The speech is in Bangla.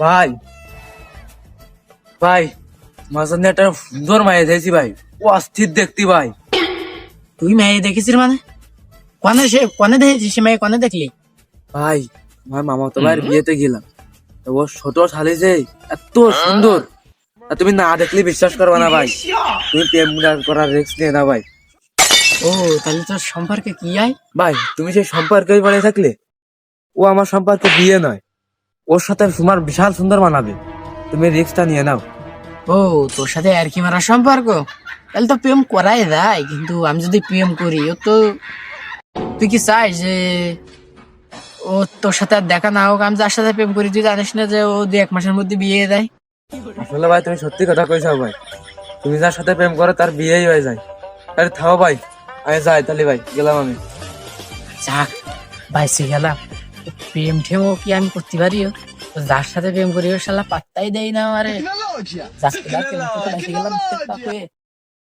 ভাই ভাই মাঝখানে একটা সুন্দর মায়ে দেখছি ভাই, ও অস্থির দেখতি ভাই। তুই মেয়ে দেখেছিস মানে? কনে দেখেছিস? সে মেয়ে কনে দেখলি? ভাই আমার মামাতো ভাইয়ের বিয়েতে গেলাম, তো ওর ছোট শালি যে এত সুন্দর, আর তুমি না দেখলে বিশ্বাস করবে না ভাই। তুমি প্রেম করার রিস্ক নিয়ে না ভাই। ও তাহলে তোর সম্পর্কে কি আয়? ভাই তুমি সেই সম্পর্কে বলে থাকলে, ও আমার সম্পর্কে বিয়ে নয়, ওর সাথে তোমার বিশাল সুন্দর মানাবে, তুমি রিস্কটা নিয়ে নাও। ও তোর সাথে আর কি মারার সম্পর্ক? তাহলে তো প্রেম করাই যায়, কিন্তু আমি যদি প্রেম করি ও তো, তুই কি চাস যে ও তোর সাথে আর দেখা না হোক? আমি যার সাথে প্রেম করি তুই জানিস না যে ও 2-1 মাসের মধ্যে বিয়ে দেয়? আসলে ভাই তুমি সত্যি কথা কইছো ভাই, তুমি যার সাথে প্রেম করো তার বিয়েই হয়ে যায়। আরে থাও ভাই, আমি যাই তাহলে ভাই, গেলাম আমি। যাক বাইসে গেলাম। প্রেম ঠেমও কি আমি করতে পারি? ও যার সাথে প্রেম করি ও শালা পাত্তাই দেয় না আমারে। যাক, বাইসে গেলাম।